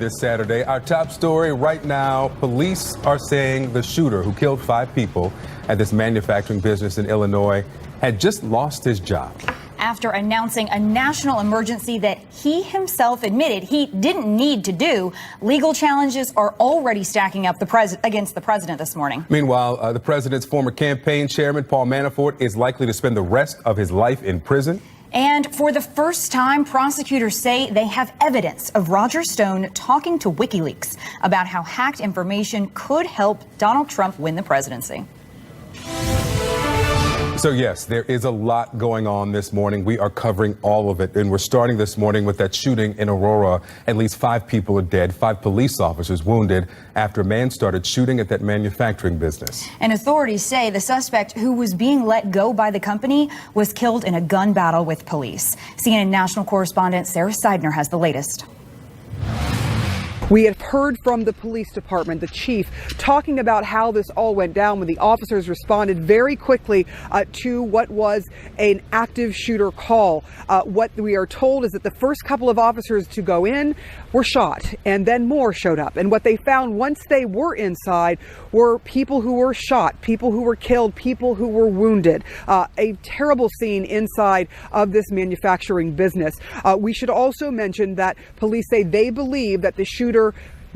this Saturday. Our top story right now, police are saying the shooter who killed 5 people at this manufacturing business in Illinois had just lost his job. After announcing a national emergency that he himself admitted he didn't need to do, legal challenges are already stacking up against the president this morning. Meanwhile, the president's former campaign chairman, Paul Manafort, is likely to spend the rest of his life in prison. And for the first time, prosecutors say they have evidence of Roger Stone talking to WikiLeaks about how hacked information could help Donald Trump win the presidency. So, yes, there is a lot going on this morning. We are covering all of it. And we're starting this morning with that shooting in Aurora. At least 5 people are dead, 5 police officers wounded after a man started shooting at that manufacturing business. And authorities say the suspect, who was being let go by the company, was killed in a gun battle with police. CNN national correspondent Sarah Seidner has the latest. We have heard from the police department, the chief, talking about how this all went down when the officers responded very quickly to what was an active shooter call. What we are told is that the first couple of officers to go in were shot, and then more showed up. And what they found once they were inside were people who were shot, people who were killed, people who were wounded. A terrible scene inside of this manufacturing business. We should also mention that police say they believe that the shooter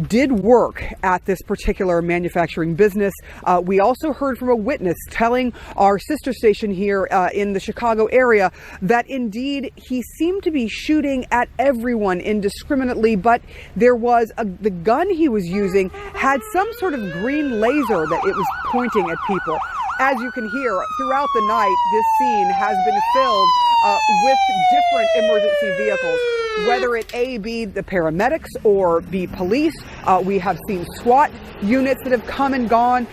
did work at this particular manufacturing business. We also heard from a witness telling our sister station here in the Chicago area that indeed he seemed to be shooting at everyone indiscriminately, but there was the gun he was using had some sort of green laser that it was pointing at people. As you can hear, throughout the night, this scene has been filled with different emergency vehicles, whether it be the paramedics or be police. We have seen SWAT units that have come and gone.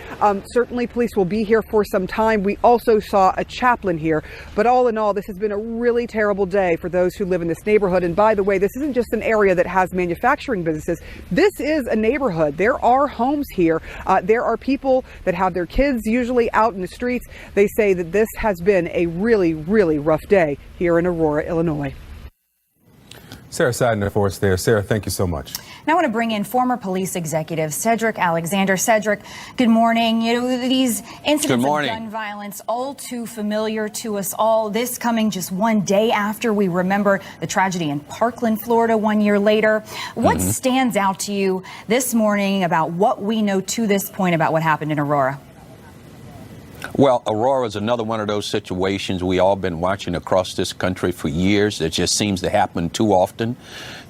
Certainly police will be here for some time. We also saw a chaplain here. But all in all, this has been a really terrible day for those who live in this neighborhood. And by the way, this isn't just an area that has manufacturing businesses. This is a neighborhood. There are homes here. There are people that have their kids usually out in the streets. They say that this has been a really, really rough day here in Aurora, Illinois. Sarah Seidner for us there. Sarah, thank you so much. Now I want to bring in former police executive Cedric Alexander. Cedric, good morning. You know, these incidents of gun violence, all too familiar to us all. This coming just one day after we remember the tragedy in Parkland, Florida, 1 year later. What stands out to you this morning about what we know to this point about what happened in Aurora? Well, Aurora is another one of those situations we all been watching across this country for years. It just seems to happen too often,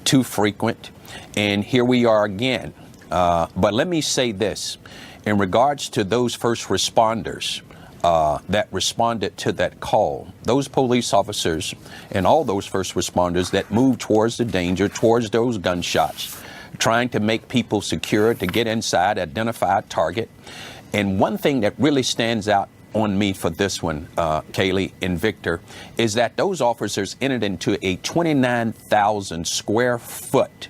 too frequent. And here we are again. But let me say this. In regards to those first responders that responded to that call, those police officers and all those first responders that moved towards the danger, towards those gunshots, trying to make people secure, to get inside, identify a target. And one thing that really stands out on me for this one, Kaylee and Victor, is that those officers entered into a 29,000 square foot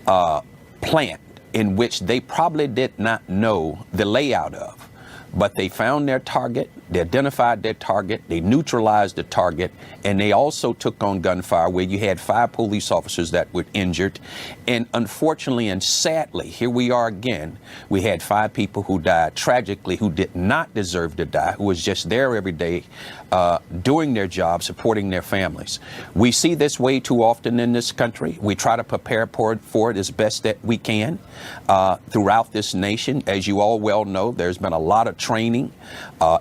plant in which they probably did not know the layout of. But they found their target, they identified their target, they neutralized the target, and they also took on gunfire where you had 5 police officers that were injured. And unfortunately and sadly, here we are again, we had 5 people who died tragically, who did not deserve to die, who was just there every day doing their job, supporting their families. We see this way too often in this country. We try to prepare for it as best that we can throughout this nation. As you all well know, there's been a lot of training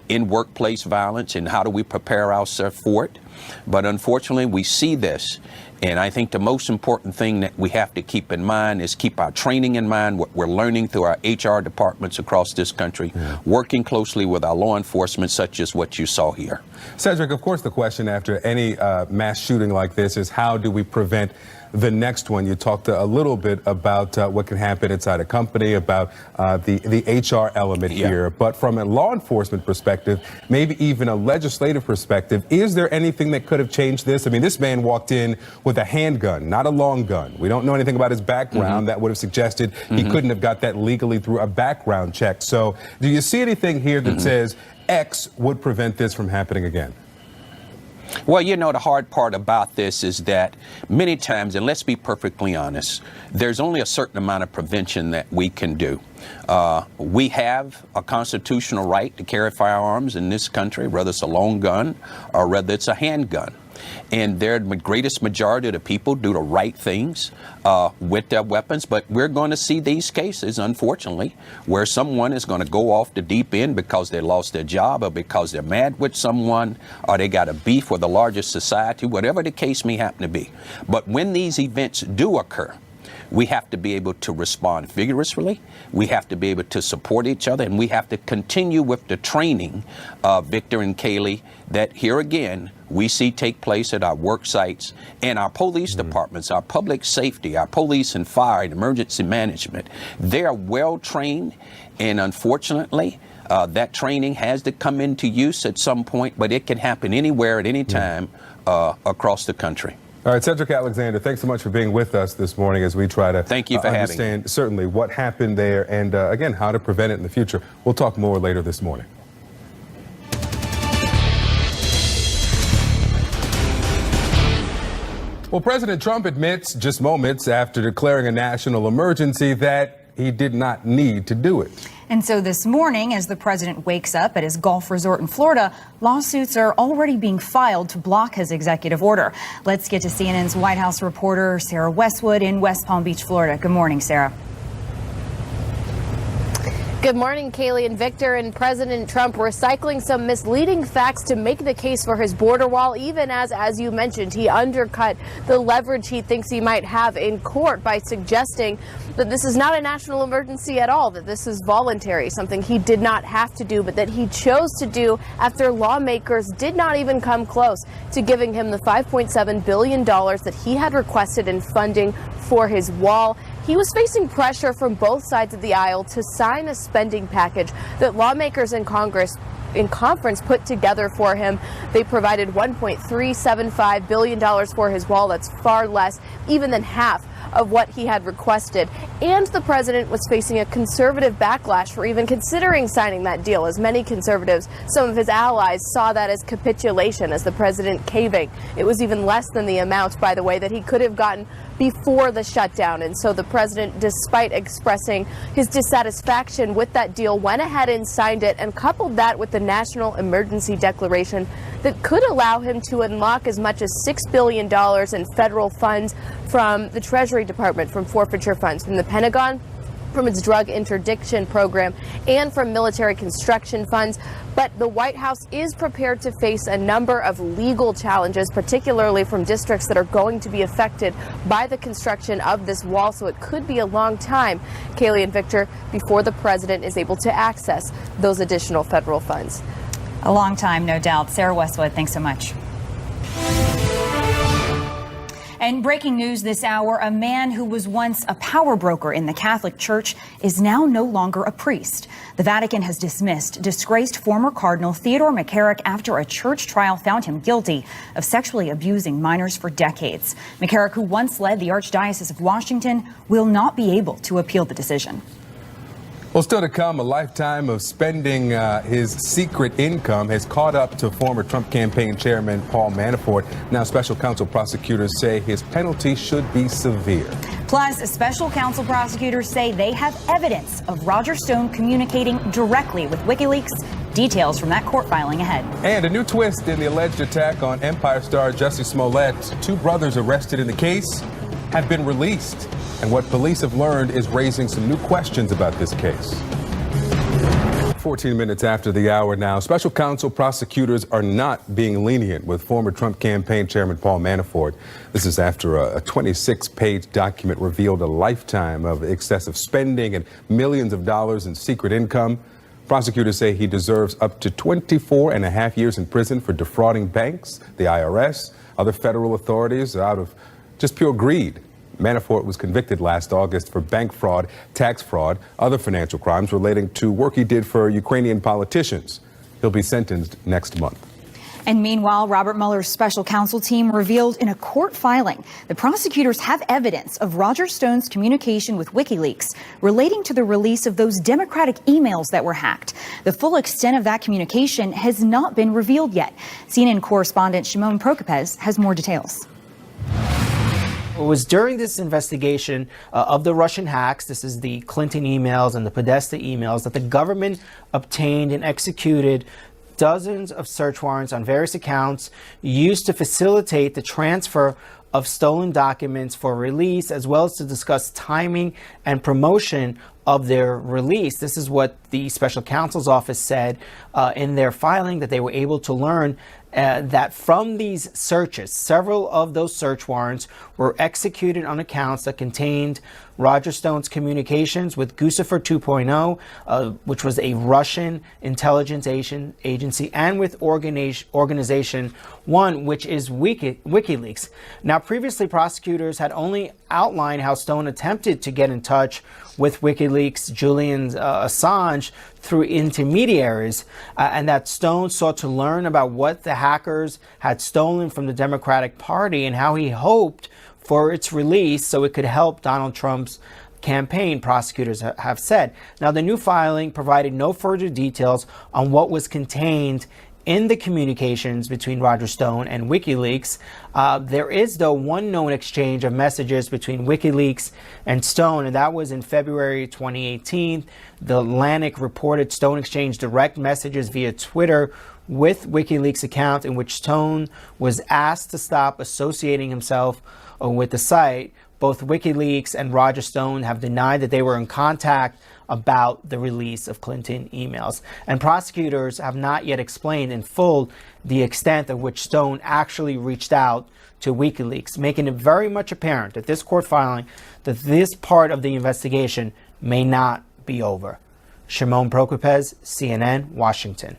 in workplace violence and how do we prepare ourselves for it. But unfortunately, we see this. And I think the most important thing that we have to keep in mind is keep our training in mind, what we're learning through our HR departments across this country, working closely with our law enforcement, such as what you saw here. Cedric, of course, the question after any mass shooting like this is how do we prevent the next one? You talked a little bit about what can happen inside a company, about the HR element here. But from a law enforcement perspective, maybe even a legislative perspective, is there anything that could have changed this? I mean, this man walked in with a handgun, not a long gun. We don't know anything about his background that would have suggested he couldn't have got that legally through a background check. So do you see anything here that says X would prevent this from happening again? Well, you know, the hard part about this is that many times, and let's be perfectly honest, there's only a certain amount of prevention that we can do. We have a constitutional right to carry firearms in this country, whether it's a long gun or whether it's a handgun. And the greatest majority of the people do the right things with their weapons. But we're going to see these cases, unfortunately, where someone is going to go off the deep end because they lost their job or because they're mad with someone or they got a beef with the largest society, whatever the case may happen to be. But when these events do occur, we have to be able to respond vigorously. We have to be able to support each other, and we have to continue with the training, Victor and Kaylee, that here again we see take place at our work sites and our police departments, our public safety, our police and fire and emergency management. They are well trained, and unfortunately, that training has to come into use at some point, but it can happen anywhere at any time across the country. All right, Cedric Alexander, thanks so much for being with us this morning as we try to Thank you for having understand certainly what happened there and, again, how to prevent it in the future. We'll talk more later this morning. Well, President Trump admits just moments after declaring a national emergency that he did not need to do it. And so this morning, as the president wakes up at his golf resort in Florida, lawsuits are already being filed to block his executive order. Let's get to CNN's White House reporter, Sarah Westwood in West Palm Beach, Florida. Good morning, Sarah. Good morning, Kaylee and Victor. And President Trump recycling some misleading facts to make the case for his border wall, even as you mentioned, he undercut the leverage he thinks he might have in court by suggesting that this is not a national emergency at all, that this is voluntary, something he did not have to do, but that he chose to do after lawmakers did not even come close to giving him the $5.7 billion that he had requested in funding for his wall. He was facing pressure from both sides of the aisle to sign a spending package that lawmakers in conference put together for him. They provided $1.375 billion for his wall. That's far less, even than half of what he had requested. And the president was facing a conservative backlash for even considering signing that deal, as many conservatives, some of his allies, saw that as capitulation, as the president caving. It was even less than the amount, by the way, that he could have gotten before the shutdown. And so the president, despite expressing his dissatisfaction with that deal, went ahead and signed it and coupled that with the national emergency declaration that could allow him to unlock as much as $6 billion in federal funds from the Treasury Department, from forfeiture funds, from the Pentagon, from its drug interdiction program, and from military construction funds. But the White House is prepared to face a number of legal challenges, particularly from districts that are going to be affected by the construction of this wall. So it could be a long time, Kaylee and Victor, before the president is able to access those additional federal funds. A long time, no doubt. Sarah Westwood, thanks so much. And breaking news this hour, a man who was once a power broker in the Catholic Church is now no longer a priest. The Vatican has dismissed disgraced former Cardinal Theodore McCarrick after a church trial found him guilty of sexually abusing minors for decades. McCarrick, who once led the Archdiocese of Washington, will not be able to appeal the decision. Well, still to come, a lifetime of spending his secret income has caught up to former Trump campaign chairman Paul Manafort. Now, special counsel prosecutors say his penalty should be severe. Plus, special counsel prosecutors say they have evidence of Roger Stone communicating directly with WikiLeaks. Details from that court filing ahead. And a new twist in the alleged attack on Empire star Jussie Smollett. Two brothers arrested in the case have been released. And what police have learned is raising some new questions about this case. 14 minutes after the hour now, special counsel prosecutors are not being lenient with former Trump campaign chairman Paul Manafort. This is after a 26-page document revealed a lifetime of excessive spending and millions of dollars in secret income. Prosecutors say he deserves up to 24.5 years in prison for defrauding banks, the IRS, other federal authorities out of just pure greed. Manafort was convicted last August for bank fraud, tax fraud, other financial crimes relating to work he did for Ukrainian politicians. He'll be sentenced next month. And meanwhile, Robert Mueller's special counsel team revealed in a court filing the prosecutors have evidence of Roger Stone's communication with WikiLeaks relating to the release of those Democratic emails that were hacked. The full extent of that communication has not been revealed yet. CNN correspondent Shimon Prokupecz has more details. It was during this investigation of the Russian hacks, this is the Clinton emails and the Podesta emails, that the government obtained and executed dozens of search warrants on various accounts used to facilitate the transfer of stolen documents for release, as well as to discuss timing and promotion of their release. This is what the special counsel's office said in their filing, that they were able to learn that from these searches, several of those search warrants were executed on accounts that contained Roger Stone's communications with Guccifer 2.0, which was a Russian intelligence agency, and with Organization 1, which is WikiLeaks. Now, previously, prosecutors had only outlined how Stone attempted to get in touch with WikiLeaks' Julian Assange through intermediaries, and that Stone sought to learn about what the hackers had stolen from the Democratic Party and how he hoped for its release so it could help Donald Trump's campaign, prosecutors have said. Now, the new filing provided no further details on what was contained in the communications between Roger Stone and WikiLeaks. There is, though, one known exchange of messages between WikiLeaks and Stone, and that was in February 2018. The Atlantic reported Stone exchanged direct messages via Twitter with WikiLeaks account, in which Stone was asked to stop associating himself with the site. Both WikiLeaks and Roger Stone have denied that they were in contact about the release of Clinton emails. And prosecutors have not yet explained in full the extent of which Stone actually reached out to WikiLeaks, making it very much apparent at this court filing that this part of the investigation may not be over. Shimon Prokupecz, CNN, Washington.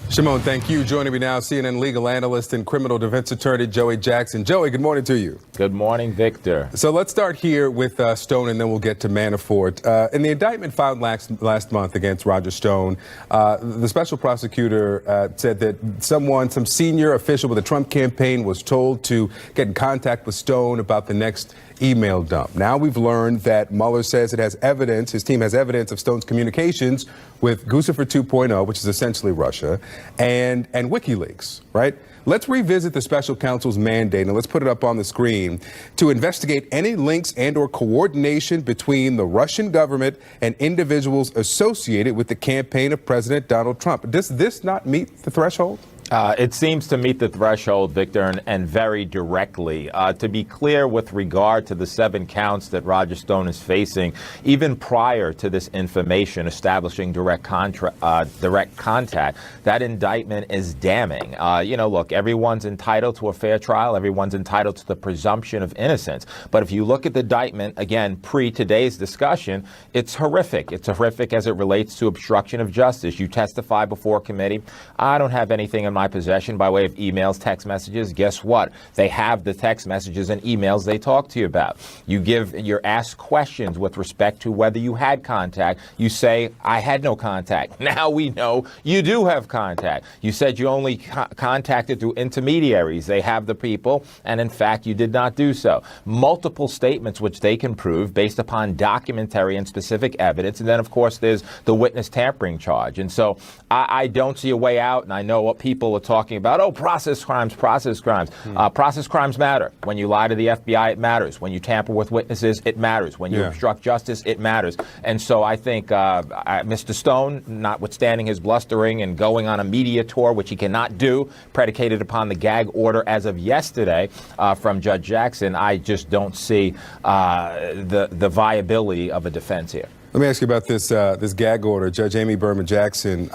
Shimon, thank you. Joining me now, CNN legal analyst and criminal defense attorney Joey Jackson. Joey, good morning to you. Good morning, Victor. So let's start here with Stone, and then we'll get to Manafort. In the indictment filed last month against Roger Stone, the special prosecutor said that some senior official with the Trump campaign was told to get in contact with Stone about the next email dump. Now we've learned that Mueller says it has evidence, his team has evidence of Stone's communications with Guccifer 2.0, which is essentially Russia, and WikiLeaks, right? Let's revisit the special counsel's mandate, and let's put it up on the screen, to investigate any links and or coordination between the Russian government and individuals associated with the campaign of President Donald Trump. Does this not meet the threshold? It seems to meet the threshold, Victor, and very directly. To be clear, with regard to the 7 counts that Roger Stone is facing, even prior to this information establishing direct contact, that indictment is damning. Look, everyone's entitled to a fair trial. Everyone's entitled to the presumption of innocence. But if you look at the indictment, again, pre-today's discussion, it's horrific. It's horrific as it relates to obstruction of justice. You testify before committee. I don't have anything in my possession by way of emails, text messages. Guess what? They have the text messages and emails they talk to you about. You're asked questions with respect to whether you had contact. You say, I had no contact. Now we know you do have contact. You said you only contacted through intermediaries. They have the people, and in fact, you did not do so. Multiple statements which they can prove based upon documentary and specific evidence. And then, of course, there's the witness tampering charge. And so I don't see a way out, and I know what people are talking about. Oh, process crimes. Process crimes matter. When you lie to the FBI, it matters. When you tamper with witnesses, it matters. When you obstruct justice, it matters. And so I think Mr. Stone, notwithstanding his blustering and going on a media tour, which he cannot do, predicated upon the gag order as of yesterday from Judge Jackson, I just don't see the viability of a defense here. Let me ask you about this gag order. Judge Amy Berman Jackson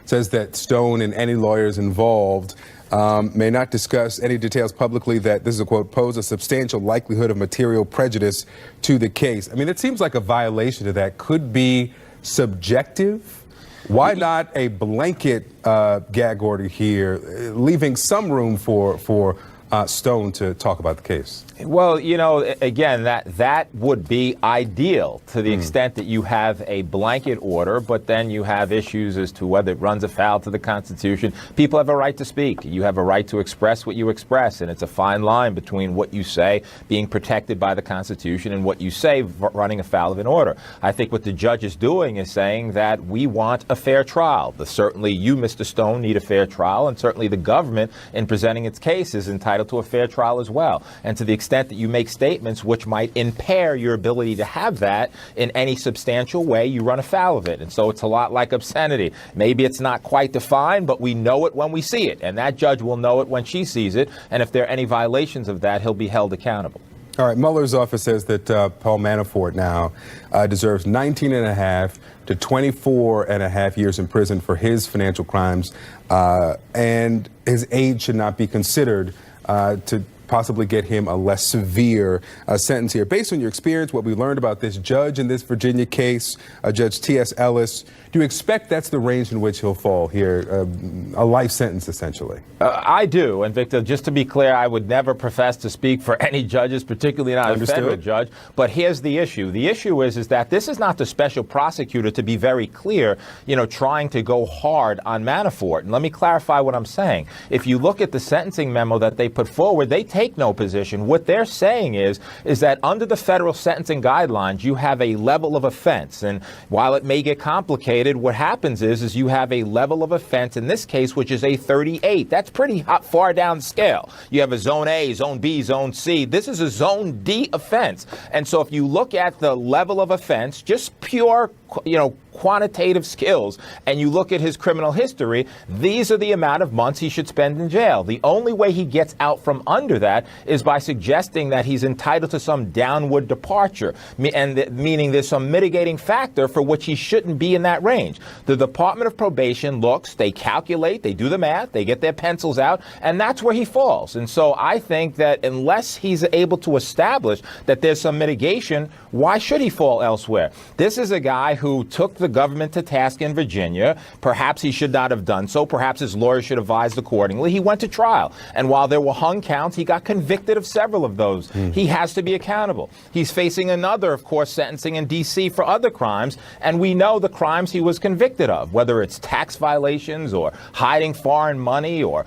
says that Stone and any lawyers involved may not discuss any details publicly that, this is a quote, pose a substantial likelihood of material prejudice to the case. I mean, it seems like a violation of that could be subjective. Why not a blanket gag order here, leaving some room for Stone to talk about the case? Well, you know, again, that would be ideal to the extent that you have a blanket order, but then you have issues as to whether it runs afoul to the Constitution. People have a right to speak. You have a right to express what you express, and it's a fine line between what you say being protected by the Constitution and what you say running afoul of an order. I think what the judge is doing is saying that we want a fair trial. Certainly you, Mr. Stone, need a fair trial, and certainly the government, in presenting its case, is entitled to a fair trial as well. And to the extent that you make statements which might impair your ability to have that in any substantial way, you run afoul of it. And so it's a lot like obscenity. Maybe it's not quite defined, but we know it when we see it. And that judge will know it when she sees it. And if there are any violations of that, he'll be held accountable. All right, Mueller's office says that Paul Manafort now deserves 19.5 to 24.5 years in prison for his financial crimes, and his age should not be considered to possibly get him a less severe sentence here. Based on your experience, what we learned about this judge in this Virginia case, Judge T.S. Ellis, do you expect that's the range in which he'll fall here, a life sentence essentially? I do. And Victor, just to be clear, I would never profess to speak for any judges, particularly not a federal judge. But here's the issue. The issue is that this is not the special prosecutor, to be very clear, trying to go hard on Manafort. And let me clarify what I'm saying. If you look at the sentencing memo that they put forward, they take no position. What they're saying is that under the federal sentencing guidelines, you have a level of offense. And while it may get complicated, what happens is you have a level of offense in this case, which is a 38. That's pretty far down the scale. You have a zone A, zone B, zone C. This is a zone D offense. And so if you look at the level of offense, just pure, quantitative skills, and you look at his criminal history, these are the amount of months he should spend in jail. The only way he gets out from under that is by suggesting that he's entitled to some downward departure, meaning there's some mitigating factor for which he shouldn't be in that range. The Department of Probation looks, they calculate, they do the math, they get their pencils out, and that's where he falls. And so I think that unless he's able to establish that there's some mitigation, why should he fall elsewhere? This is a guy who took the government to task in Virginia. Perhaps he should not have done so. Perhaps his lawyer should have advised accordingly. He went to trial. And while there were hung counts, he got convicted of several of those. He has to be accountable. He's facing another, of course, sentencing in D.C. for other crimes. And we know the crimes he was convicted of, whether it's tax violations or hiding foreign money or,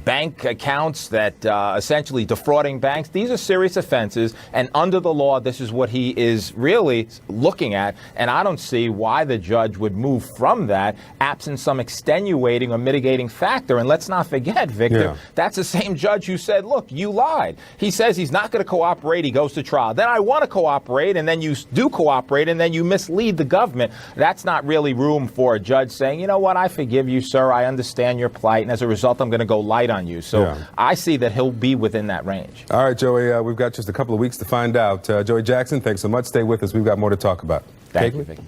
bank accounts that essentially defrauding banks. These are serious offenses. And under the law, this is what he is really looking at. And I don't see why the judge would move from that absent some extenuating or mitigating factor. And let's not forget, Victor, that's the same judge who said, look, you lied. He says he's not going to cooperate. He goes to trial. Then I want to cooperate. And then you do cooperate. And then you mislead the government. That's not really room for a judge saying, you know what, I forgive you, sir. I understand your plight. And as a result, I'm going to go light on you. So I see that he'll be within that range. All right, Joey, we've got just a couple of weeks to find out. Joey Jackson, thanks so much. Stay with us. We've got more to talk about. Thank you, Victor.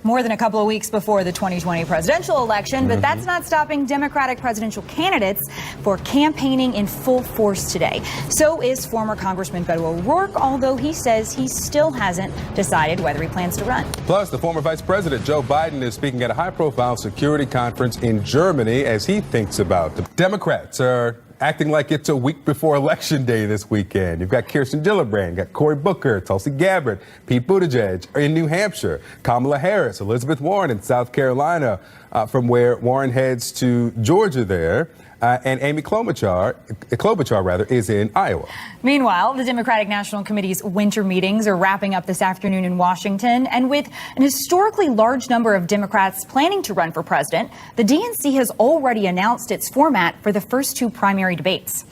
More than a couple of weeks before the 2020 presidential election, but that's not stopping Democratic presidential candidates for campaigning in full force today. So is former Congressman Beto O'Rourke, although he says he still hasn't decided whether he plans to run. Plus, the former Vice President Joe Biden is speaking at a high-profile security conference in Germany as he thinks about the Democrats are acting like it's a week before Election Day this weekend. You've got Kirsten Gillibrand, got Cory Booker, Tulsi Gabbard, Pete Buttigieg in New Hampshire, Kamala Harris, Elizabeth Warren in South Carolina, from where Warren heads to Georgia there. And Amy Klobuchar is in Iowa. Meanwhile, the Democratic National Committee's winter meetings are wrapping up this afternoon in Washington. And with an historically large number of Democrats planning to run for president, the DNC has already announced its format for the first two primary debates.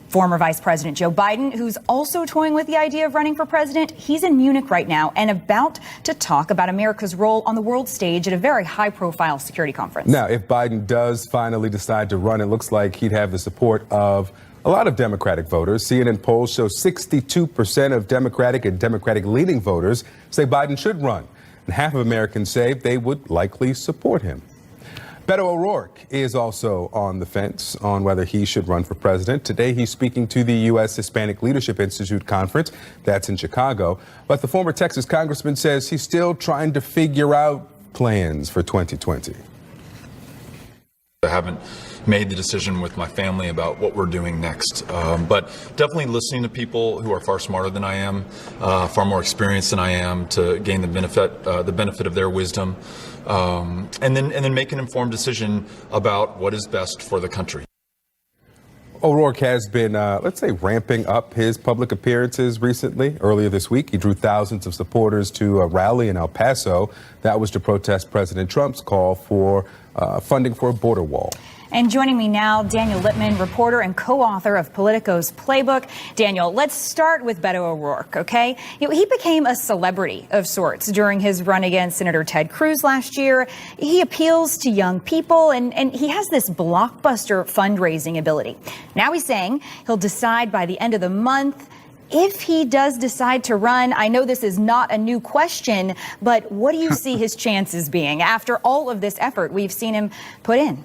Former Vice President Joe Biden, who's also toying with the idea of running for president, he's in Munich right now and about to talk about America's role on the world stage at a very high-profile security conference. Now, if Biden does finally decide to run, it looks like he'd have the support of a lot of Democratic voters. CNN polls show 62% of Democratic and Democratic-leaning voters say Biden should run, and half of Americans say they would likely support him. Beto O'Rourke is also on the fence on whether he should run for president. Today, he's speaking to the U.S. Hispanic Leadership Institute conference. That's in Chicago. But the former Texas congressman says he's still trying to figure out plans for 2020. I haven't made the decision with my family about what we're doing next. But definitely listening to people who are far smarter than I am, far more experienced than I am, to gain the benefit of their wisdom, and then make an informed decision about what is best for the country. O'Rourke has been, let's say, ramping up his public appearances recently. Earlier this week, he drew thousands of supporters to a rally in El Paso. That was to protest President Trump's call for funding for a border wall. And joining me now, Daniel Lippman, reporter and co-author of Politico's Playbook. Daniel, let's start with Beto O'Rourke, okay? He became a celebrity of sorts during his run against Senator Ted Cruz last year. He appeals to young people, and he has this blockbuster fundraising ability. Now he's saying he'll decide by the end of the month if he does decide to run. I know this is not a new question, but what do you see his chances being after all of this effort we've seen him put in?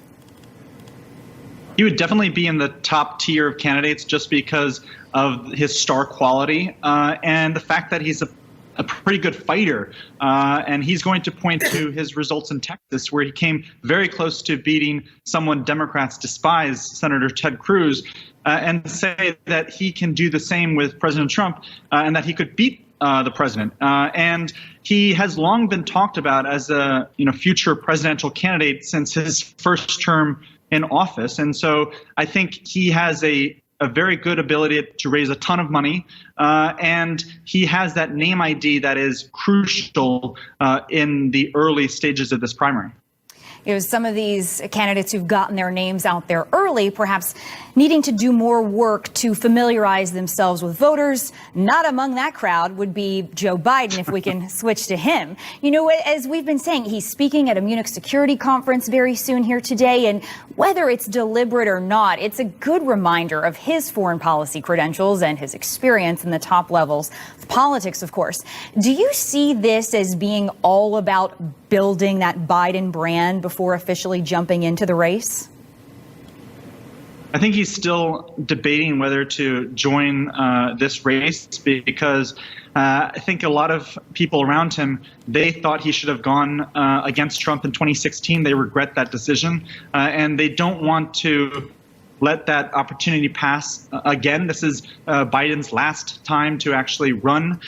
He would definitely be in the top tier of candidates just because of his star quality and the fact that he's a pretty good fighter. And he's going to point to his results in Texas, where he came very close to beating someone Democrats despise, Senator Ted Cruz, and say that he can do the same with President Trump and that he could beat the president. And he has long been talked about as a future presidential candidate since his first term in office. And so I think he has a very good ability to raise a ton of money. And he has that name ID that is crucial in the early stages of this primary. Some of these candidates who've gotten their names out there early, perhaps needing to do more work to familiarize themselves with voters. Not among that crowd would be Joe Biden, if we can switch to him. As we've been saying, he's speaking at a Munich security conference very soon here today. And whether it's deliberate or not, it's a good reminder of his foreign policy credentials and his experience in the top levels of politics, of course. Do you see this as being all about building that Biden brand before officially jumping into the race? I think he's still debating whether to join this race because I think a lot of people around him, they thought he should have gone against Trump in 2016. They regret that decision, and they don't want to let that opportunity pass again. This is Biden's last time to actually run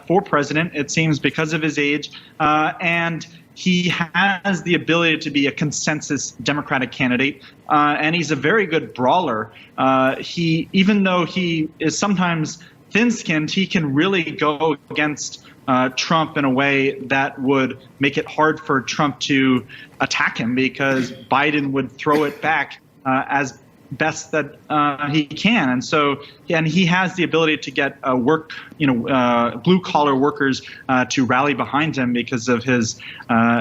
for president, it seems, because of his age. And he has the ability to be a consensus Democratic candidate, and he's a very good brawler. Even though he is sometimes thin-skinned, he can really go against Trump in a way that would make it hard for Trump to attack him, because Biden would throw it back as best that he can. And so, and he has the ability to get blue collar workers to rally behind him because of his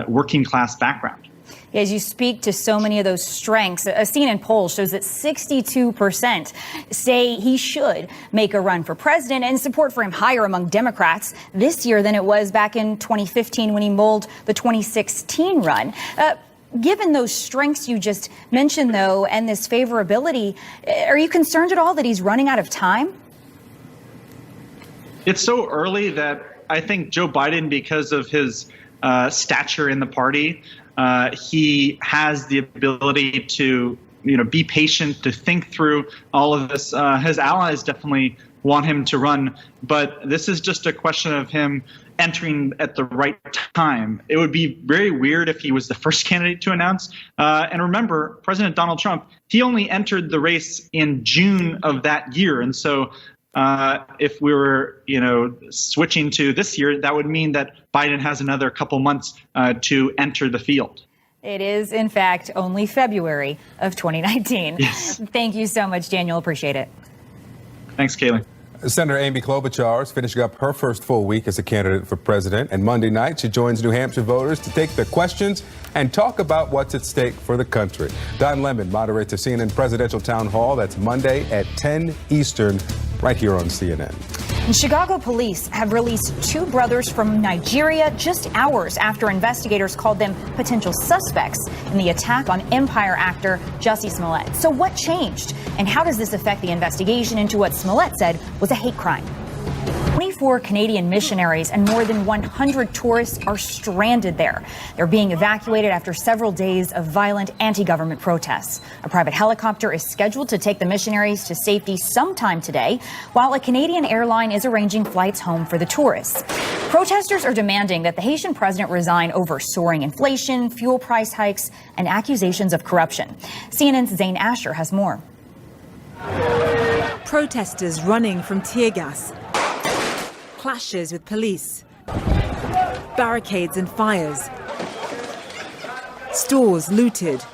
working class background. As you speak to so many of those strengths, a CNN poll shows that 62% say he should make a run for president, and support for him higher among Democrats this year than it was back in 2015 when he mulled the 2016 run. Given those strengths you just mentioned, though, and this favorability, are you concerned at all that he's running out of time? It's so early that I think Joe Biden, because of his stature in the party, he has the ability to, be patient, to think through all of this. His allies definitely want him to run, but this is just a question of him entering at the right time. It would be very weird if he was the first candidate to announce. And remember, President Donald Trump, he only entered the race in June of that year. And so if we were, switching to this year, that would mean that Biden has another couple months to enter the field. It is, in fact, only February of 2019. Yes. Thank you so much, Daniel. Appreciate it. Thanks, Kaylee. Senator Amy Klobuchar is finishing up her first full week as a candidate for president, and Monday night she joins New Hampshire voters to take their questions and talk about what's at stake for the country. Don Lemon moderates a CNN presidential town hall. That's Monday at 10 Eastern, right here on CNN. And Chicago police have released two brothers from Nigeria just hours after investigators called them potential suspects in the attack on Empire actor Jussie Smollett. So what changed? And how does this affect the investigation into what Smollett said was a hate crime? 24 Canadian missionaries and more than 100 tourists are stranded there. They're being evacuated after several days of violent anti-government protests. A private helicopter is scheduled to take the missionaries to safety sometime today, while a Canadian airline is arranging flights home for the tourists. Protesters are demanding that the Haitian president resign over soaring inflation, fuel price hikes, and accusations of corruption. CNN's Zane Asher has more. Protesters running from tear gas, clashes with police, barricades and fires, stores looted.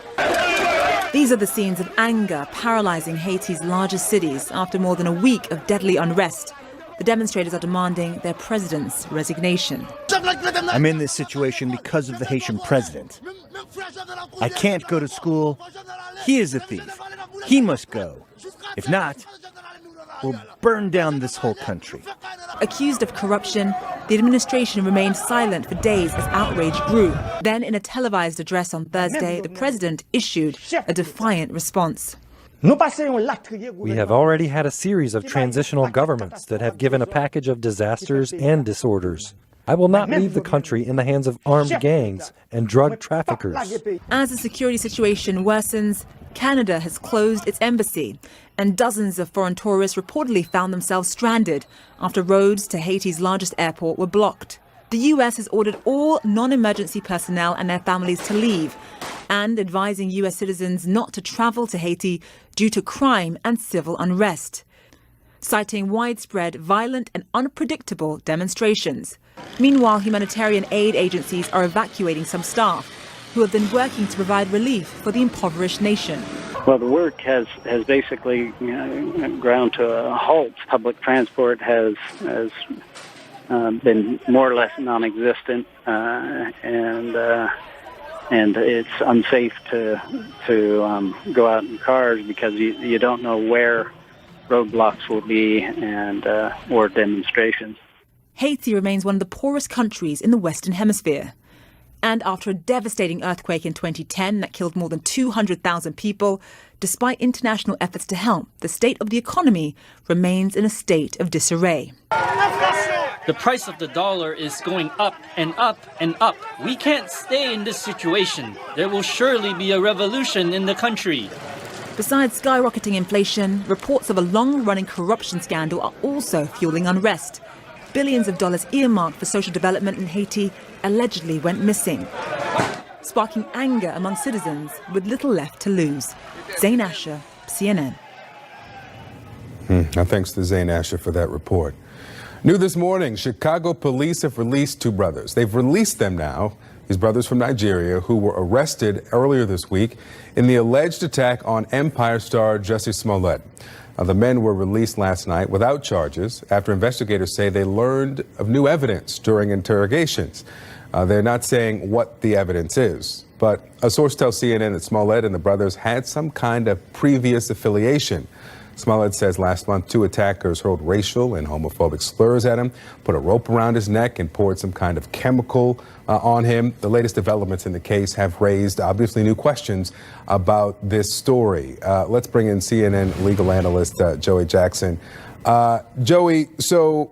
These are the scenes of anger paralyzing Haiti's largest cities after more than a week of deadly unrest. The demonstrators are demanding their president's resignation. I'm in this situation because of the Haitian president. I can't go to school. He is a thief. He must go. If not, we'll burn down this whole country. Accused of corruption, the administration remained silent for days as outrage grew. Then, in a televised address on Thursday, the president issued a defiant response. We have already had a series of transitional governments that have given a package of disasters and disorders. I will not leave the country in the hands of armed gangs and drug traffickers. As the security situation worsens, Canada has closed its embassy, and dozens of foreign tourists reportedly found themselves stranded after roads to Haiti's largest airport were blocked. The U.S. has ordered all non-emergency personnel and their families to leave, and advising U.S. citizens not to travel to Haiti due to crime and civil unrest, citing widespread violent and unpredictable demonstrations. Meanwhile, humanitarian aid agencies are evacuating some staff who have been working to provide relief for the impoverished nation. Well, the work has basically ground to a halt. Public transport has been more or less non-existent, and it's unsafe to go out in cars because you don't know where roadblocks will be and or demonstrations. Haiti remains one of the poorest countries in the Western Hemisphere. And after a devastating earthquake in 2010 that killed more than 200,000 people, despite international efforts to help, the state of the economy remains in a state of disarray. The price of the dollar is going up and up and up. We can't stay in this situation. There will surely be a revolution in the country. Besides skyrocketing inflation, reports of a long-running corruption scandal are also fueling unrest. Billions of dollars earmarked for social development in Haiti allegedly went missing, sparking anger among citizens with little left to lose. Zane Asher, CNN. Now, thanks to Zane Asher for that report. New this morning, Chicago police have released two brothers. They've released them now, these brothers from Nigeria, who were arrested earlier this week in the alleged attack on Empire star Jussie Smollett. The men were released last night without charges after investigators say they learned of new evidence during interrogations. They're not saying what the evidence is, but a source tells CNN that Smollett and the brothers had some kind of previous affiliation. Smollett says last month 2 attackers hurled racial and homophobic slurs at him, put a rope around his neck, and poured some kind of chemical on him. The latest developments in the case have raised obviously new questions about this story. Let's bring in CNN legal analyst Joey Jackson. Joey, so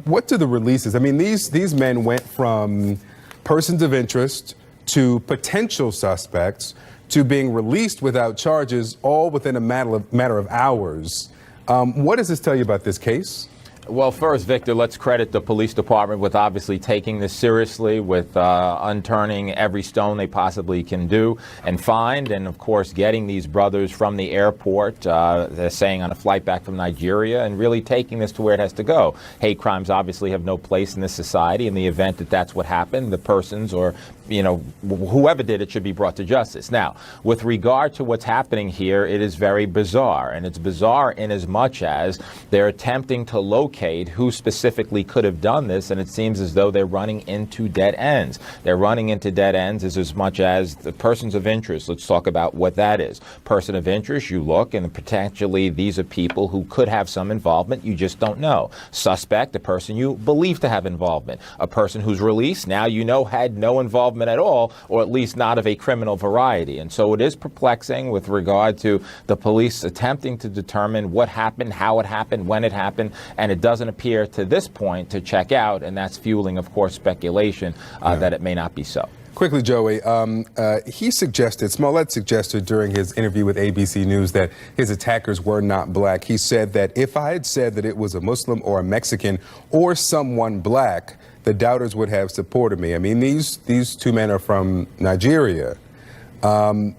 what do the releases? I mean, these men went from persons of interest to potential suspects to being released without charges, all within a matter of hours. What does this tell you about this case? Well, first, Victor, let's credit the police department with obviously taking this seriously, with unturning every stone they possibly can do and find, and of course getting these brothers from the airport, they're saying on a flight back from Nigeria, and really taking this to where it has to go. Hate crimes obviously have no place in this society. In the event that that's what happened, the persons or whoever did it should be brought to justice. Now, with regard to what's happening here, it is very bizarre, and it's bizarre in as much as they're attempting to locate who specifically could have done this, and it seems as though they're running into dead ends. They're running into dead ends as much as the persons of interest. Let's talk about what that is. Person of interest, you look, and potentially these are people who could have some involvement. You just don't know. Suspect, a person you believe to have involvement. A person who's released, now you know had no involvement at all, or at least not of a criminal variety. And so it is perplexing with regard to the police attempting to determine what happened, how it happened, when it happened, and it It doesn't appear to this point to check out, and that's fueling, of course, speculation that it may not be so. Quickly, Joey, Smollett suggested during his interview with ABC News that his attackers were not black. He said that if I had said that it was a Muslim or a Mexican or someone black, the doubters would have supported me. I mean, these two men are from Nigeria. I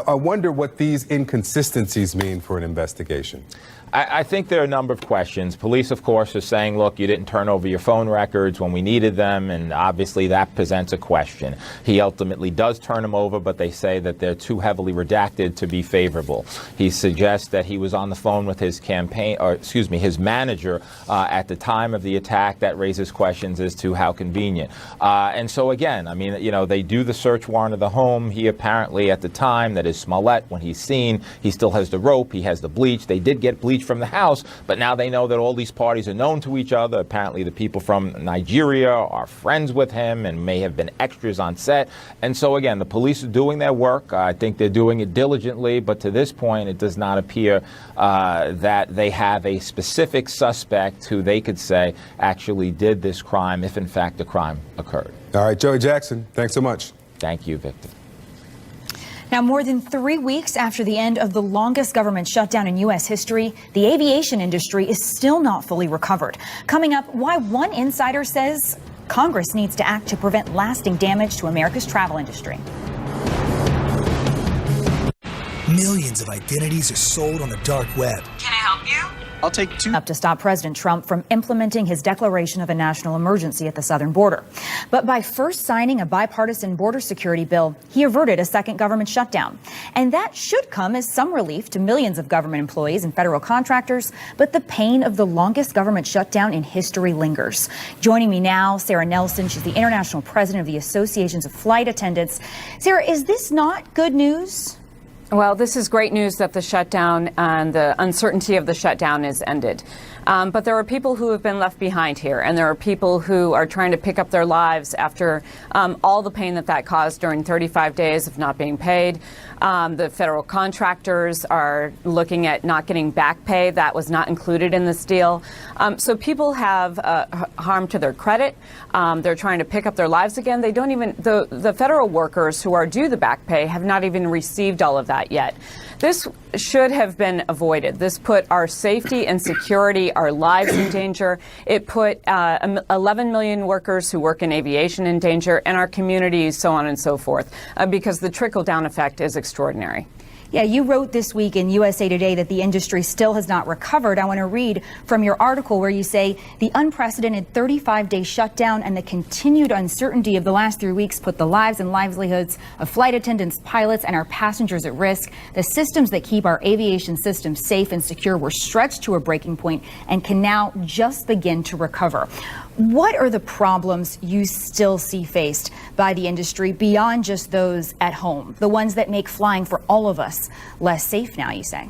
wonder what these inconsistencies mean for an investigation. I think there are a number of questions. Police, of course, are saying, look, you didn't turn over your phone records when we needed them, and obviously that presents a question. He ultimately does turn them over, but they say that they're too heavily redacted to be favorable. He suggests that he was on the phone with his his manager at the time of the attack. That raises questions as to how convenient. And so again, I mean, they do the search warrant of the home. He apparently, at the time, that is Smollett, when he's seen, he still has the rope, he has the bleach. They did get bleach from the house, but now they know that all these parties are known to each other. Apparently the people from Nigeria are friends with him and may have been extras on set. And so again, the police are doing their work. I think they're doing it diligently, but to this point, it does not appear that they have a specific suspect who they could say actually did this crime, if in fact the crime occurred. All right, Joey Jackson, thanks so much. Thank you, Victor. Now, more than 3 weeks after the end of the longest government shutdown in U.S. history, the aviation industry is still not fully recovered. Coming up, why one insider says Congress needs to act to prevent lasting damage to America's travel industry. Millions of identities are sold on the dark web. Can I help you? I'll take two. Up to stop President Trump from implementing his declaration of a national emergency at the southern border. But by first signing a bipartisan border security bill, he averted a second government shutdown. And that should come as some relief to millions of government employees and federal contractors. But the pain of the longest government shutdown in history lingers. Joining me now, Sarah Nelson. She's the international president of the Associations of Flight Attendants. Sarah, is this not good news? Well, this is great news that the shutdown and the uncertainty of the shutdown is ended. But there are people who have been left behind here, and there are people who are trying to pick up their lives after all the pain that caused during 35 days of not being paid. The federal contractors are looking at not getting back pay. That was not included in this deal. So people have harm to their credit. They're trying to pick up their lives again. They don't even, the federal workers who are due the back pay have not even received all of that yet. This should have been avoided. This put our safety and security, our lives in danger. It put 11 million workers who work in aviation in danger, and our communities, so on and so forth, because the trickle-down effect is extraordinary. Yeah, you wrote this week in USA Today that the industry still has not recovered. I want to read from your article where you say the unprecedented 35-day shutdown and the continued uncertainty of the last 3 weeks put the lives and livelihoods of flight attendants, pilots, and our passengers at risk. The systems that keep our aviation system safe and secure were stretched to a breaking point and can now just begin to recover. What are the problems you still see faced by the industry beyond just those at home, the ones that make flying for all of us less safe now, you say?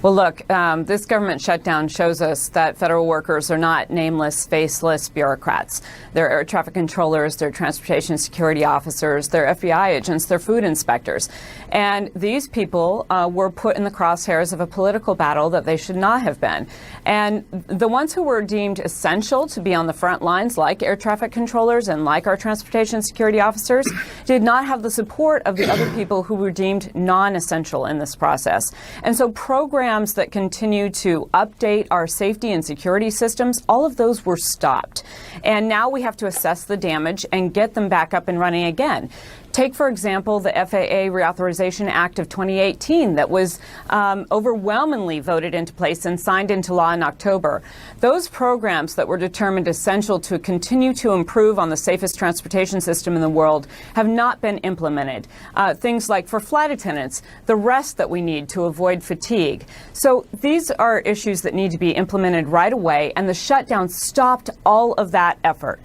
Well, look, this government shutdown shows us that federal workers are not nameless, faceless bureaucrats. They're air traffic controllers, they're transportation security officers, they're FBI agents, they're food inspectors. And these people were put in the crosshairs of a political battle that they should not have been. And the ones who were deemed essential to be on the front lines, like air traffic controllers and like our transportation security officers, did not have the support of the other people who were deemed non-essential in this process. And so programs that continue to update our safety and security systems, all of those were stopped. And now we have to assess the damage and get them back up and running again. Take, for example, the FAA Reauthorization Act of 2018 that was overwhelmingly voted into place and signed into law in October. Those programs that were determined essential to continue to improve on the safest transportation system in the world have not been implemented. Things like for flight attendants, the rest that we need to avoid fatigue. So these are issues that need to be implemented right away, and the shutdown stopped all of that effort.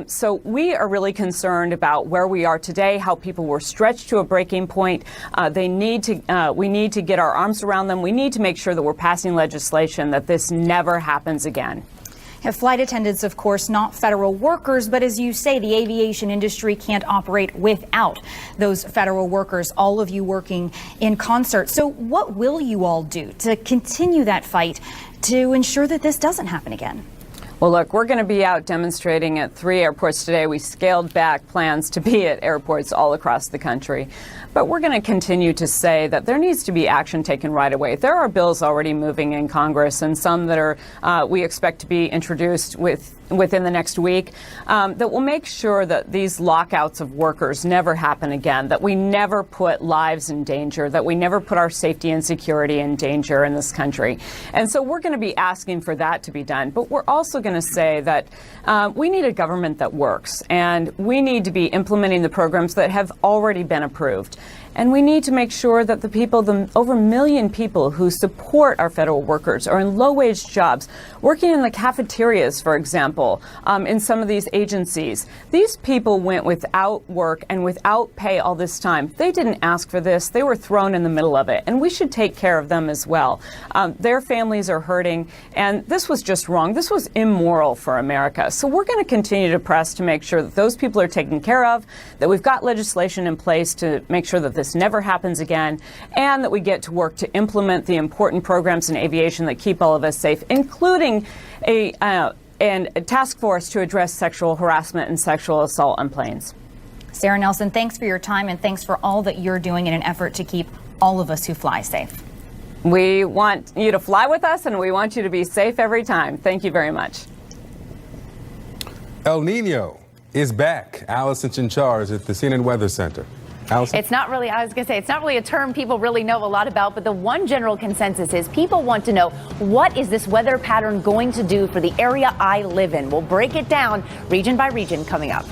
So we are really concerned about where we are today, how people were stretched to a breaking point. We need to get our arms around them. We need to make sure that we're passing legislation that this never happens again. Flight attendants, of course, not federal workers, but as you say, the aviation industry can't operate without those federal workers, all of you working in concert. So what will you all do to continue that fight to ensure that this doesn't happen again? Well, look, we're going to be out demonstrating at 3 airports today. We scaled back plans to be at airports all across the country. But we're going to continue to say that there needs to be action taken right away. There are bills already moving in Congress, and some that are we expect to be introduced within the next week that will make sure that these lockouts of workers never happen again, that we never put lives in danger, that we never put our safety and security in danger in this country. And so we're going to be asking for that to be done. But we're also going to say that we need a government that works, and we need to be implementing the programs that have already been approved. And we need to make sure that the people, the over 1 million people who support our federal workers are in low-wage jobs, working in the cafeterias, for example, in some of these agencies. These people went without work and without pay all this time. They didn't ask for this. They were thrown in the middle of it. And we should take care of them as well. Their families are hurting. And this was just wrong. This was immoral for America. So we're going to continue to press to make sure that those people are taken care of, that we've got legislation in place to make sure that this never happens again, and that we get to work to implement the important programs in aviation that keep all of us safe, including a task force to address sexual harassment and sexual assault on planes. Sarah Nelson, thanks for your time, and thanks for all that you're doing in an effort to keep all of us who fly safe. We want you to fly with us, and we want you to be safe every time. Thank you very much. El Nino is back. Allison Chinchar is at the CNN Weather Center. Allison? It's not really, I was going to say, it's not really a term people really know a lot about, but the one general consensus is people want to know, what is this weather pattern going to do for the area I live in? We'll break it down region by region coming up.